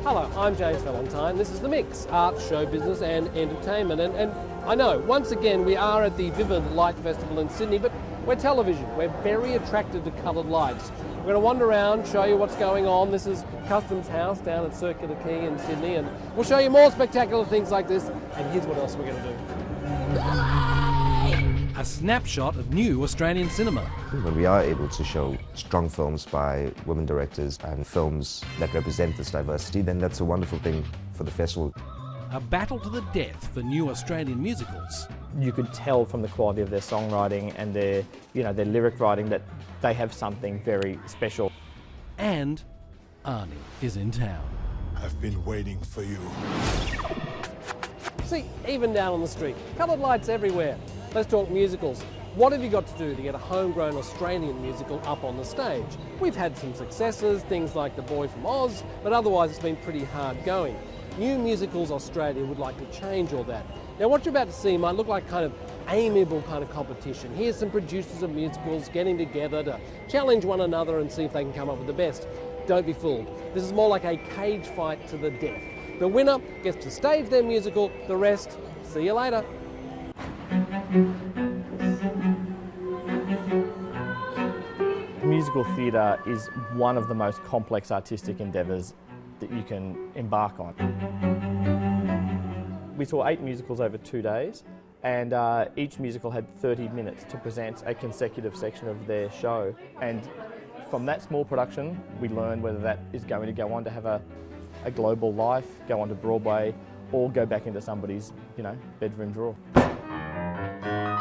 Hello, I'm James Valentine. This is The Mix, art, show business and entertainment. And I know, once again, we are at the Vivid Light Festival in Sydney, but we're television. We're very attracted to coloured lights. We're going to wander around, show you what's going on. This is Customs House down at Circular Quay in Sydney, and we'll show you more spectacular things like this. And here's what else we're going to do. A snapshot of new Australian cinema. When we are able to show strong films by women directors and films that represent this diversity, then that's a wonderful thing for the festival. A battle to the death for new Australian musicals. You could tell from the quality of their songwriting and their lyric writing that they have something very special. And Arnie is in town. I've been waiting for you. See, even down on the street, coloured lights everywhere. Let's talk musicals. What have you got to do to get a homegrown Australian musical up on the stage? We've had some successes, things like The Boy from Oz, but otherwise it's been pretty hard going. New Musicals Australia would like to change all that. Now what you're about to see might look like kind of amiable kind of competition. Here's some producers of musicals getting together to challenge one another and see if they can come up with the best. Don't be fooled. This is more like a cage fight to the death. The winner gets to stage their musical, the rest, see you later. Musical theatre is one of the most complex artistic endeavours that you can embark on. We saw 8 musicals over 2 days, and each musical had 30 minutes to present a consecutive section of their show. And from that small production, we learned whether that is going to go on to have a global life, go on to Broadway, or go back into somebody's, bedroom drawer.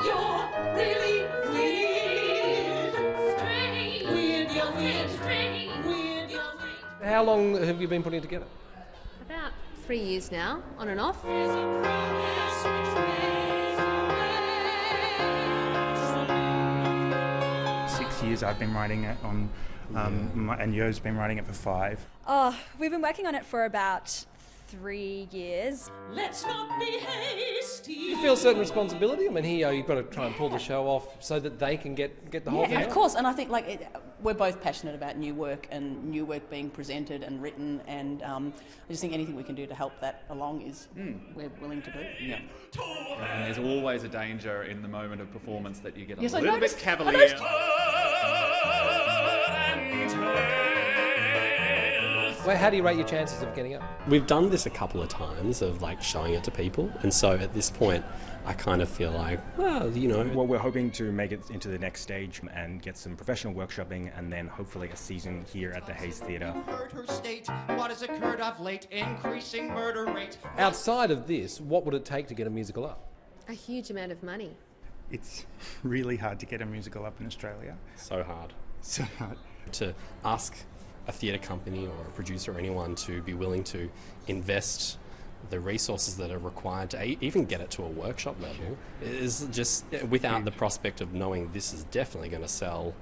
You're really weird, strange, weird, you're weird, strange, weird, you're strange. How long have you been putting it together? About 3 years now, on and off. 6 years I've been writing it on, and Yo's been writing it for 5. Oh, we've been working on it for about 3 years. Let's not be hasty. You feel a certain responsibility? I mean, here you've got to try and pull the show off so that they can get the whole thing Of out. course, and I think we're both passionate about new work and new work being presented and written, and I just think anything we can do to help that along is we're willing to do. Yeah. And there's always a danger in the moment of performance that you get a Yes, I little noticed- bit cavalier. Well, how do you rate your chances of getting up? We've done this a couple of times of showing it to people, and so at this point I kind of feel like, well, Well, we're hoping to make it into the next stage and get some professional workshopping and then hopefully a season here at the Hayes Theatre. Heard her state what has occurred of late, increasing murder rate. Outside of this, what would it take to get a musical up? A huge amount of money. It's really hard to get a musical up in Australia. So hard. So hard. To ask a theatre company or a producer or anyone to be willing to invest the resources that are required to even get it to a workshop level is just without the prospect of knowing this is definitely going to sell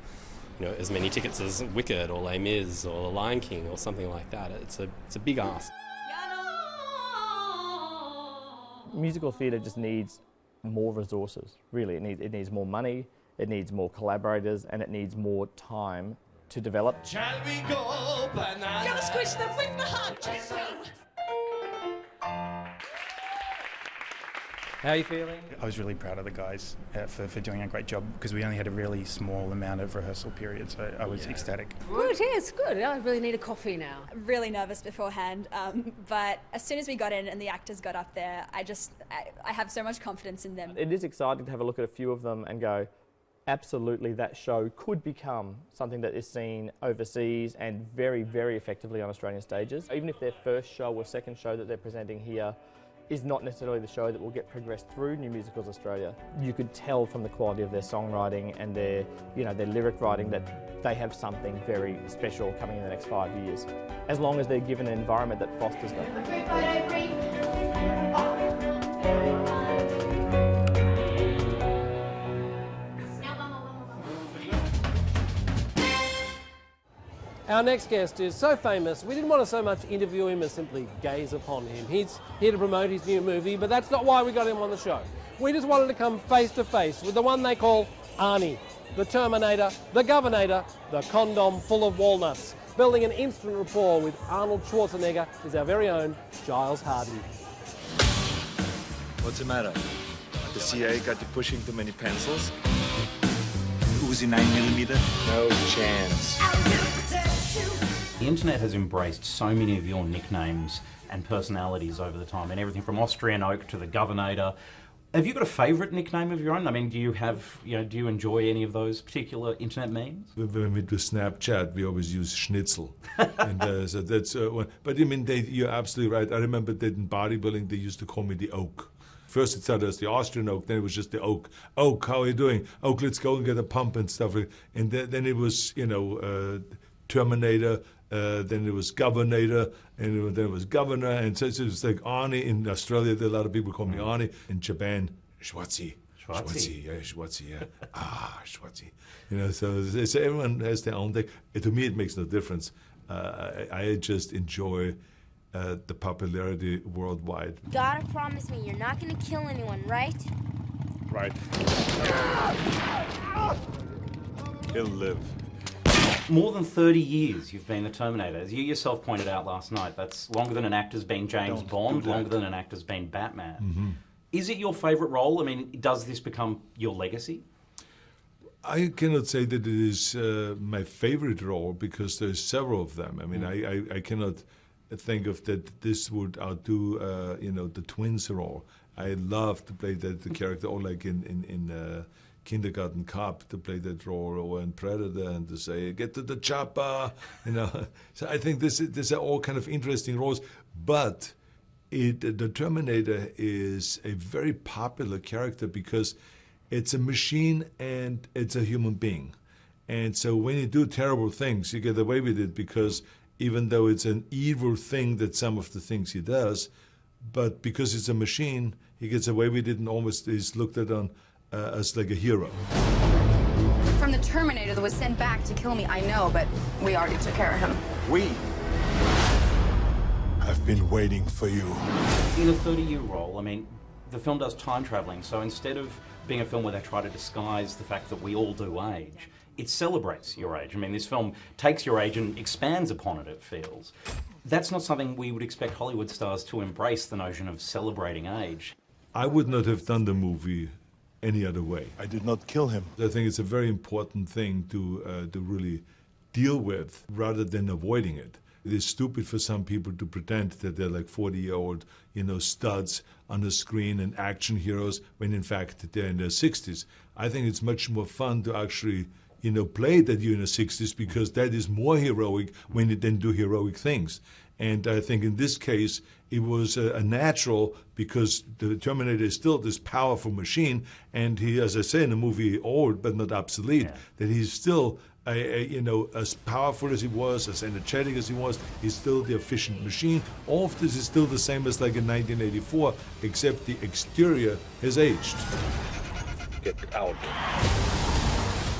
as many tickets as Wicked or Les Mis or The Lion King or something like that. It's a big ask. Musical theatre just needs more resources, really. It needs more money, it needs more collaborators, and it needs more time to develop. Shall we go bananas? Gotta squish them with the hot chisel. How are you feeling? I was really proud of the guys for doing a great job because we only had a really small amount of rehearsal period, so I was ecstatic. Good, yes, good. I really need a coffee now. Really nervous beforehand, but as soon as we got in and the actors got up there, I have so much confidence in them. It is exciting to have a look at a few of them and go, absolutely, that show could become something that is seen overseas and very, very effectively on Australian stages. Even if their first show or second show that they're presenting here is not necessarily the show that will get progressed through New Musicals Australia. You could tell from the quality of their songwriting and their lyric writing that they have something very special coming in the next 5 years, as long as they're given an environment that fosters them. Our next guest is so famous, we didn't want to so much interview him as simply gaze upon him. He's here to promote his new movie, but that's not why we got him on the show. We just wanted to come face to face with the one they call Arnie, the Terminator, the Governator, the condom full of walnuts. Building an instant rapport with Arnold Schwarzenegger is our very own Giles Hardy. What's the matter? The CIA got you pushing too many pencils? Uzi 9mm? No chance. The internet has embraced so many of your nicknames and personalities over the time, and everything from Austrian Oak to the Governator. Have you got a favourite nickname of your own? I mean, do you have, do you enjoy any of those particular internet memes? When we do Snapchat, we always use Schnitzel. And so that's one. But I mean, you're absolutely right. I remember that in bodybuilding, they used to call me the Oak. First it started as the Austrian Oak, then it was just the Oak. Oak, how are you doing? Oak, let's go and get a pump and stuff. And then it was, Terminator, then it was Governator, and then it was Governor. And so it was like Arnie in Australia. There are a lot of people call me Arnie. In Japan, Schwarzi. Schwarzi. Yeah, Schwarzi, yeah. Schwarzi. So everyone has their own thing. To me, it makes no difference. I just enjoy the popularity worldwide. You gotta promise me you're not gonna kill anyone, right? Right. He'll live. More than 30 years you've been the Terminator. As you yourself pointed out last night, that's longer than an actor's been James Bond, longer than an actor's been Batman. Mm-hmm. Is it your favourite role? I mean, does this become your legacy? I cannot say that it is my favorite role because there's several of them. I mean, I cannot think of that this would outdo, the twins role. I love to play the character, or like in Kindergarten Cop, to play that role, or in Predator, and to say, get to the chopper, So I think these are all kind of interesting roles, but the Terminator is a very popular character because it's a machine and it's a human being. And so when you do terrible things, you get away with it because even though it's an evil thing that some of the things he does, but because it's a machine, he gets away with it and almost is looked at on as like a hero. From the Terminator that was sent back to kill me, I know, but we already took care of him. We? I've been waiting for you. In a 30-year role, I mean, the film does time travelling, so instead of being a film where they try to disguise the fact that we all do age, it celebrates your age. I mean, this film takes your age and expands upon it, it feels. That's not something we would expect Hollywood stars to embrace, the notion of celebrating age. I would not have done the movie any other way. I did not kill him. I think it's a very important thing to really deal with rather than avoiding it. It is stupid for some people to pretend that they're like 40-year-old, studs on the screen and action heroes when in fact they're in their 60s. I think it's much more fun to actually, play that you're in the 60s because that is more heroic when you then do heroic things. And I think in this case, it was a natural because the Terminator is still this powerful machine, and he, as I say in the movie, old but not obsolete, that he's still, as powerful as he was, as energetic as he was, he's still the efficient machine. All of this is still the same as like in 1984, except the exterior has aged. Get out.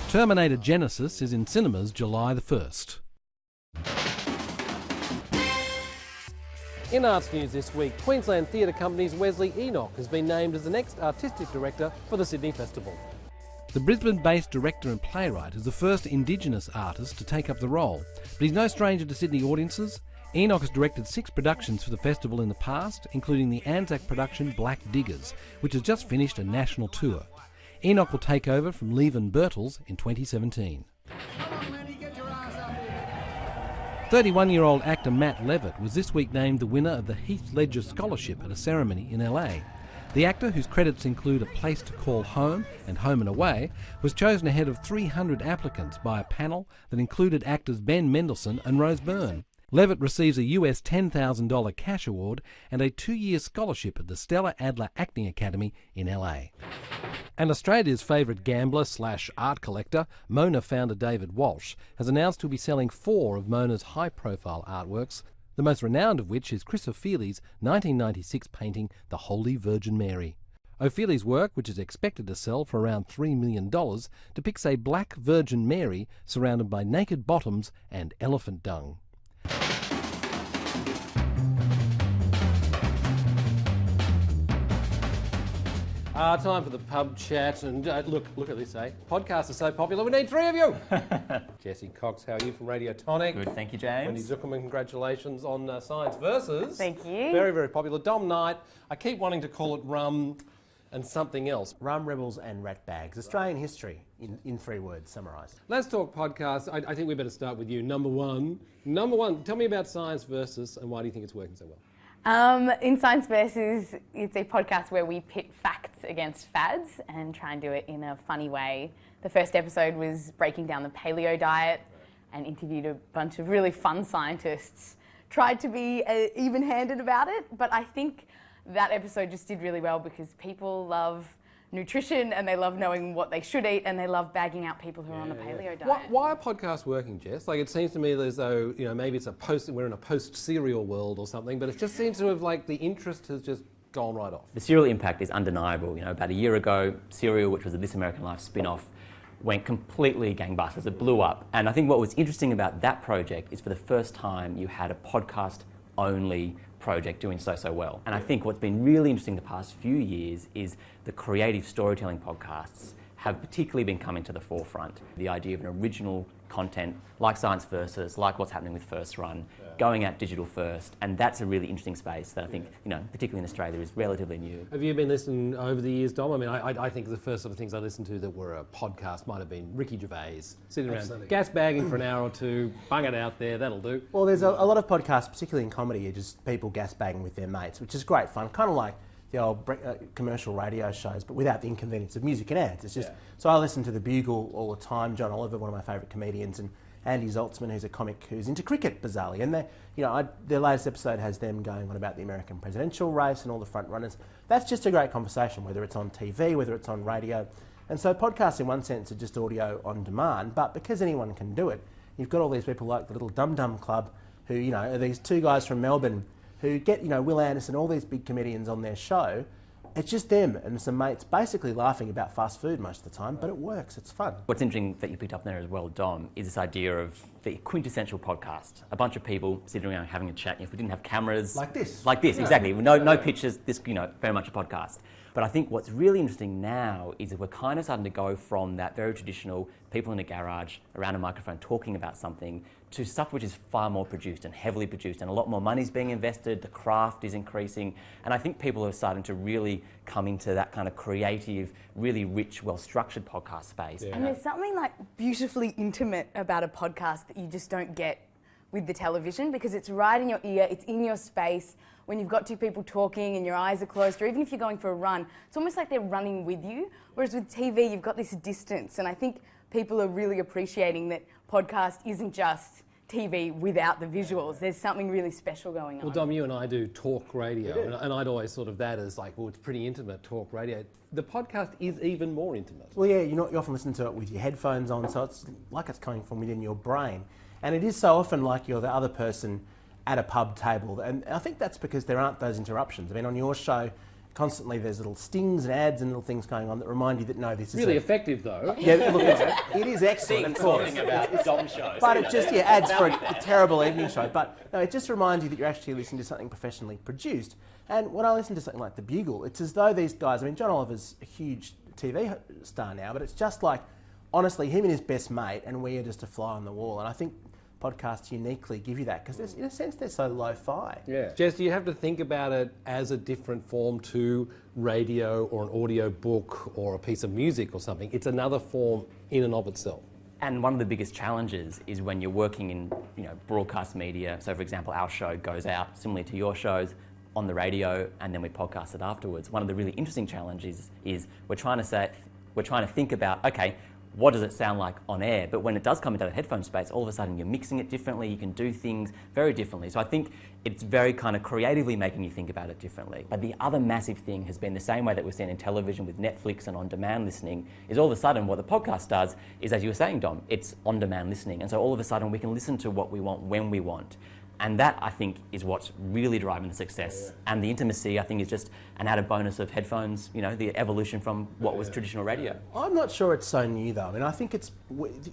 Terminator Genesis is in cinemas July the 1st. In arts news this week, Queensland Theatre Company's Wesley Enoch has been named as the next artistic director for the Sydney Festival. The Brisbane-based director and playwright is the first Indigenous artist to take up the role, but he's no stranger to Sydney audiences. Enoch has directed 6 productions for the festival in the past, including the Anzac production Black Diggers, which has just finished a national tour. Enoch will take over from Levan Birtles in 2017. 31-year-old actor Matt Levitt was this week named the winner of the Heath Ledger Scholarship at a ceremony in LA. The actor, whose credits include A Place to Call Home and Home and Away, was chosen ahead of 300 applicants by a panel that included actors Ben Mendelsohn and Rose Byrne. Levitt receives a US $10,000 cash award and a 2-year scholarship at the Stella Adler Acting Academy in LA. And Australia's favourite gambler/art collector, Mona founder David Walsh, has announced he'll be selling 4 of Mona's high-profile artworks, the most renowned of which is Chris O'Feely's 1996 painting The Holy Virgin Mary. O'Feely's work, which is expected to sell for around $3 million, depicts a black Virgin Mary surrounded by naked bottoms and elephant dung. Time for the pub chat, and look at this, eh? Podcasts are so popular, we need 3 of you! Jesse Cox, how are you from Radio Tonic? Good, thank you, James. Wendy Zuckerman, congratulations on Science Versus. Thank you. Very, very popular. Dom Knight, I keep wanting to call it Rum and something else. Rum, Rebels and Rat Bags. Australian history in 3 words, summarised. Let's talk podcasts. I think we better start with you. Number one, tell me about Science Versus and why do you think it's working so well? In Science Versus, it's a podcast where we pit facts against fads and try and do it in a funny way. The first episode was breaking down the paleo diet and interviewed a bunch of really fun scientists. Tried to be even-handed about it, but I think that episode just did really well because people love nutrition and they love knowing what they should eat and they love bagging out people who are on the paleo diet. Why are podcasts working, Jess? Like, it seems to me as though, maybe it's we're in a post-serial world or something, but it just seems to have, the interest has just gone right off. The serial impact is undeniable. About a year ago, Serial, which was a This American Life spin-off, went completely gangbusters. It blew up. And I think what was interesting about that project is for the first time you had a podcast-only project doing so well. And I think what's been really interesting the past few years is the creative storytelling podcasts have particularly been coming to the forefront. The idea of an original content like Science Versus, like what's happening with First Run, going out digital first, and that's a really interesting space that I think, particularly in Australia, is relatively new. Have you been listening over the years, Dom? I mean, I think the first sort of things I listened to that were a podcast might have been Ricky Gervais, sitting around gas bagging for an hour or two, bung it out there, that'll do. Well, there's a lot of podcasts, particularly in comedy, are just people gas bagging with their mates, which is great fun, kind of like the old commercial radio shows, but without the inconvenience of music and ads. It's just so I listen to The Bugle all the time. John Oliver, one of my favourite comedians, and Andy Zaltzman, who's a comic who's into cricket, bizarrely. And their latest episode has them going on about the American presidential race and all the front runners. That's just a great conversation, whether it's on TV, whether it's on radio. And so podcasts, in one sense, are just audio on demand. But because anyone can do it, you've got all these people like the Little Dum Dum Club, who are these 2 guys from Melbourne who get, Will Anderson, all these big comedians on their show. It's just them and some mates basically laughing about fast food most of the time, but it works, it's fun. What's interesting that you picked up there as well, Dom, is this idea of the quintessential podcast. A bunch of people sitting around having a chat. If we didn't have cameras... Like this, exactly. No pictures, this, very much a podcast. But I think what's really interesting now is that we're kind of starting to go from that very traditional people in a garage around a microphone talking about something to stuff which is far more produced and heavily produced, and a lot more money's being invested, the craft is increasing, and I think people are starting to really come into that kind of creative, really rich, well-structured podcast space. And there's something beautifully intimate about a podcast that you just don't get with the television, because it's right in your ear, it's in your space. When you've got 2 people talking and your eyes are closed, or even if you're going for a run, it's almost like they're running with you. Whereas with TV, you've got this distance, and I think people are really appreciating that podcast isn't just TV without the visuals. There's something really special going on. Well, Dom, you and I do talk radio, and I'd always thought of that as it's pretty intimate, talk radio. The podcast is even more intimate. Well, yeah, you often listen to it with your headphones on, so it's like it's coming from within your brain. And it is so often like you're the other person at a pub table. And I think that's because there aren't those interruptions. I mean, on your show, constantly there's little stings and ads and little things going on that remind you that, no, this is... Really effective, though. Yeah, look, it is excellent, of course. About Dom shows. But it just, adds for a terrible evening show. But no, it just reminds you that you're actually listening to something professionally produced. And when I listen to something like The Bugle, it's as though these guys... I mean, John Oliver's a huge TV star now, but it's just like, honestly, him and his best mate, and we are just a fly on the wall. And I think podcasts uniquely give you that, because in a sense they're so lo-fi. Yeah. Jess, do you have to think about it as a different form to radio or an audio book or a piece of music or something? It's another form in and of itself. And one of the biggest challenges is when you're working in broadcast media. So, for example, our show goes out, similarly to your shows, on the radio, and then we podcast it afterwards. One of the really interesting challenges is we're trying to think about, okay, what does it sound like on air? But when it does come into the headphone space, all of a sudden you're mixing it differently, you can do things very differently. So I think it's very kind of creatively making you think about it differently. But the other massive thing has been the same way that we've seen in television with Netflix and on-demand listening, is all of a sudden what the podcast does is, as you were saying, Dom, it's on-demand listening. And so all of a sudden we can listen to what we want when we want. And that, I think, is what's really driving the success. And the intimacy, I think, is just an added bonus of headphones, the evolution from what was traditional radio. I'm not sure it's so new, though. I mean, I think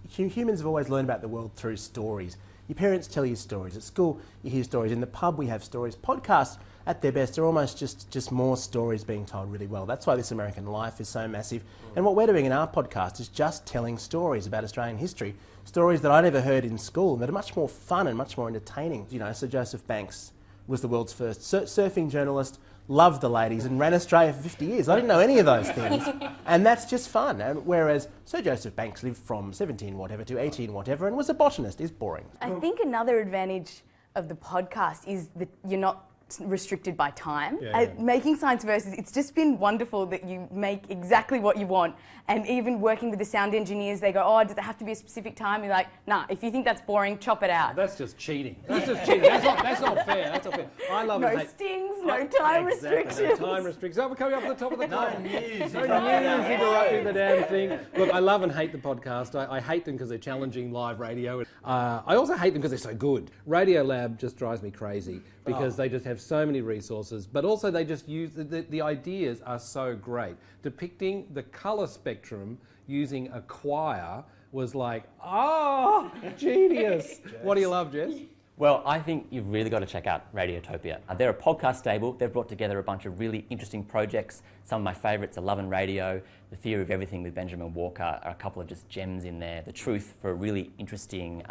humans have always learned about the world through stories. Your parents tell you stories. At school, you hear stories. In the pub, we have stories. Podcasts at their best, are almost just more stories being told really well. That's why This American Life is so massive. And what we're doing in our podcast is just telling stories about Australian history, stories that I never heard in school, that are much more fun and much more entertaining. You know, Sir Joseph Banks was the world's first surfing journalist, loved the ladies and ran Australia for 50 years. I didn't know any of those things. And that's just fun. And whereas Sir Joseph Banks lived from 17 whatever to 18 whatever and was a botanist, is boring. I think another advantage of the podcast is that you're not restricted by time. Making Science Versus, it's just been wonderful that you make exactly what you want, and even working with the sound engineers, they go, oh, does it have to be a specific time? You're like, nah, if you think that's boring, chop it out. That's just cheating. That's just cheating. That's not fair. That's not fair. I love it. No stings, no time restrictions. No time restrictions. Oh, we're coming up to the top of the No news. No news interrupting the damn thing. Look, I love and hate the podcast. I hate them because they're challenging live radio. I also hate them because they're so good. Radiolab just drives me crazy because they just have so many resources, but also they just use, the ideas are so great. Depicting the colour spectrum using a choir was like, oh, genius. What do you love, Jess? Well, I think you've really got to check out Radiotopia. They're a podcast stable. They've brought together a bunch of really interesting projects. Some of my favourites are Love and Radio, The Theory of Everything with Benjamin Walker are a couple of just gems in there. The Truth for a really interesting,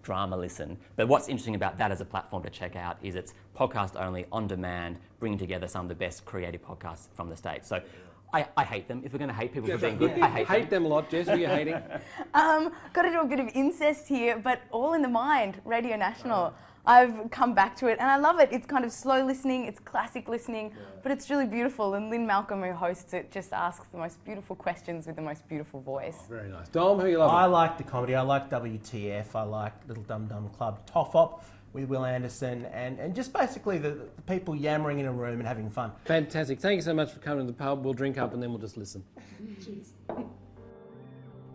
drama listen. But what's interesting about that as a platform to check out is it's podcast only, on demand, bringing together some of the best creative podcasts from the States. So I hate them. If we're going to hate people for being good, I hate them. A lot. Jess, who are you hating? Got to do a bit of incest here, but all in the mind, Radio National. I've come back to it and I love it. It's kind of slow listening, it's classic listening, but it's really beautiful. And Lynn Malcolm, who hosts it, just asks the most beautiful questions with the most beautiful voice. Oh, very nice. Dom, who you love? I like the comedy. I like WTF. I like Little Dum Dum Club, Toffop with Will Anderson, and just basically the people yammering in a room and having fun. Fantastic. Thank you so much for coming to the pub. We'll drink up and then we'll just listen. Cheers.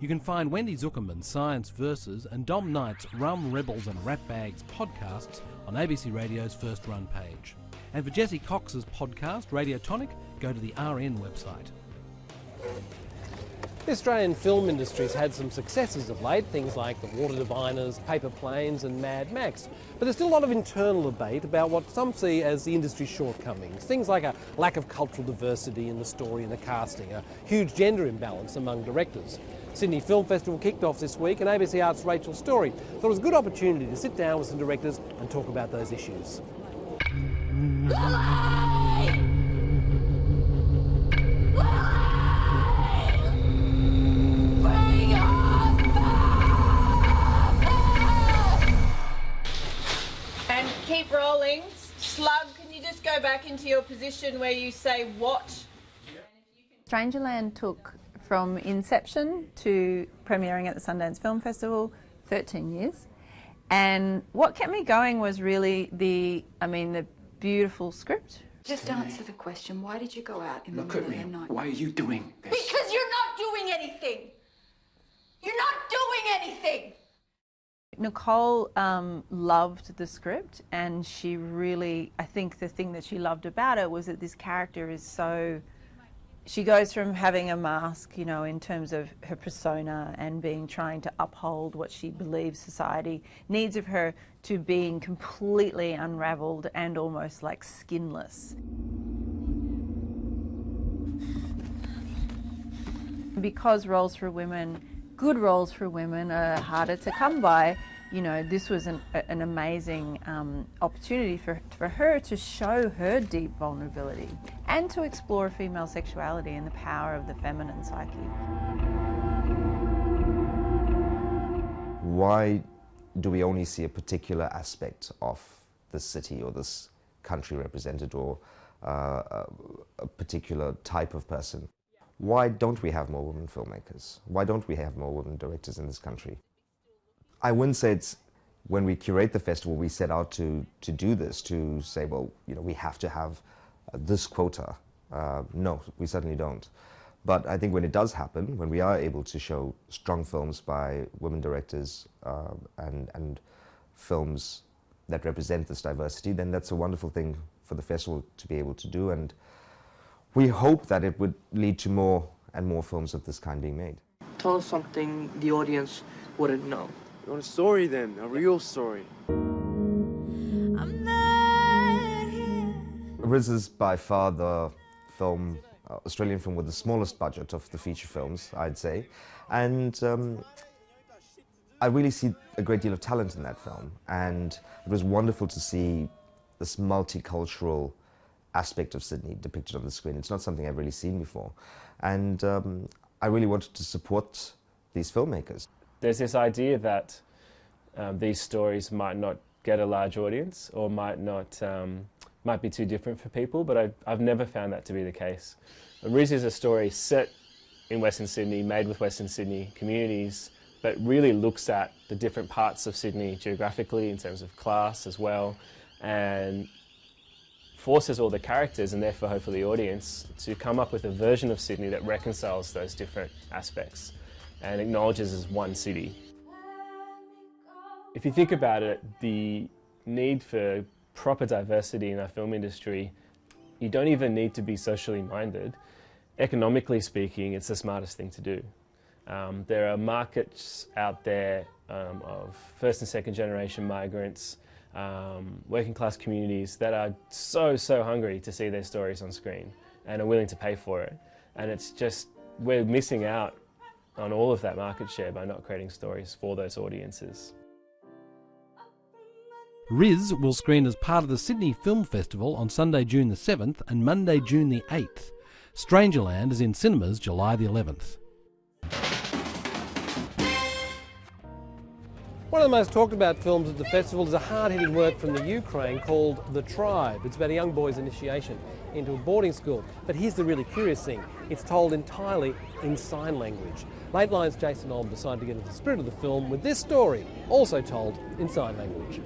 You can find Wendy Zuckerman's Science Versus and Dom Knight's Rum, Rebels and Rat Bags podcasts on ABC Radio's First Run page. And for Jesse Cox's podcast, Radio Tonic, go to the RN website. The Australian film industry's had some successes of late, things like The Water Diviners, Paper Planes and Mad Max. But there's still a lot of internal debate about what some see as the industry's shortcomings. Things like a lack of cultural diversity in the story and the casting, a huge gender imbalance among directors. Sydney Film Festival kicked off this week and ABC Art's Rachel Story thought it was a good opportunity to sit down with some directors and talk about those issues. And keep rolling. Slug, can you just go back into your position where you say what? Strangerland took from inception to premiering at the Sundance Film Festival, 13 years. And what kept me going was really the beautiful script. Just answer the question, why did you go out in the middle of the night? Why are you doing this? Because you're not doing anything! You're not doing anything! Nicole loved the script, and she really, I think the thing that she loved about it was that this character is so, she goes from having a mask, in terms of her persona and trying to uphold what she believes society needs of her, to being completely unravelled and almost like skinless. Because roles for women, good roles for women, are harder to come by, this was an amazing opportunity for her to show her deep vulnerability and to explore female sexuality and the power of the feminine psyche. Why do we only see a particular aspect of this city or this country represented, or a particular type of person? Why don't we have more women filmmakers? Why don't we have more women directors in this country? I wouldn't say it's, when we curate the festival, we set out to do this, to say, well, we have to have this quota. No, we certainly don't. But I think when it does happen, when we are able to show strong films by women directors and films that represent this diversity, then that's a wonderful thing for the festival to be able to do. And we hope that it would lead to more and more films of this kind being made. Tell us something the audience wouldn't know. You want a story then, a real story. I'm not Riz is by far the film, Australian film with the smallest budget of the feature films, I'd say. And I really see a great deal of talent in that film. And it was wonderful to see this multicultural aspect of Sydney depicted on the screen. It's not something I've really seen before. And I really wanted to support these filmmakers. There's this idea that these stories might not get a large audience or might be too different for people, but I've never found that to be the case. Riz is a story set in Western Sydney, made with Western Sydney communities, but really looks at the different parts of Sydney geographically in terms of class as well, and forces all the characters and therefore hopefully the audience to come up with a version of Sydney that reconciles those different aspects and acknowledges as one city. If you think about it, the need for proper diversity in our film industry, you don't even need to be socially minded. Economically speaking, it's the smartest thing to do. There are markets out there of first and second generation migrants, working class communities that are so hungry to see their stories on screen and are willing to pay for it. And it's just, we're missing out on all of that market share by not creating stories for those audiences. Riz will screen as part of the Sydney Film Festival on Sunday, June the 7th and Monday, June the 8th. Strangerland is in cinemas July the 11th. One of the most talked about films at the festival is a hard-hitting work from the Ukraine called The Tribe. It's about a young boy's initiation into a boarding school. But here's the really curious thing. It's told entirely in sign language. Late Line's Jason Olm decided to get into the spirit of the film with this story, also told in sign language.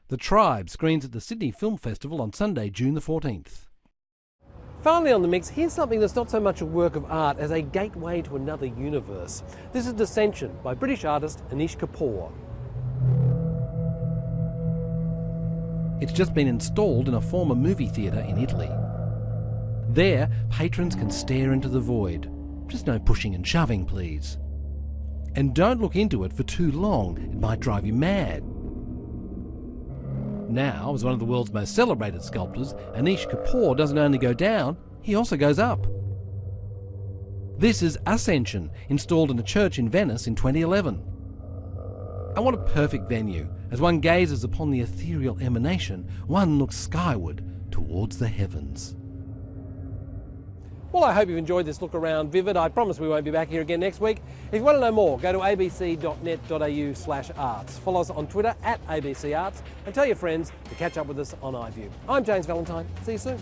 The Tribe screens at the Sydney Film Festival on Sunday, June the 14th. Finally on the mix, here's something that's not so much a work of art as a gateway to another universe. This is Dissension by British artist Anish Kapoor. It's just been installed in a former movie theatre in Italy. There, patrons can stare into the void. Just no pushing and shoving, please. And don't look into it for too long, it might drive you mad. Now, as one of the world's most celebrated sculptors, Anish Kapoor doesn't only go down, he also goes up. This is Ascension, installed in a church in Venice in 2011. And what a perfect venue. As one gazes upon the ethereal emanation, one looks skyward towards the heavens. Well, I hope you've enjoyed this look around Vivid. I promise we won't be back here again next week. If you want to know more, go to abc.net.au/arts. Follow us on Twitter @ABCArts and tell your friends to catch up with us on iView. I'm James Valentine. See you soon.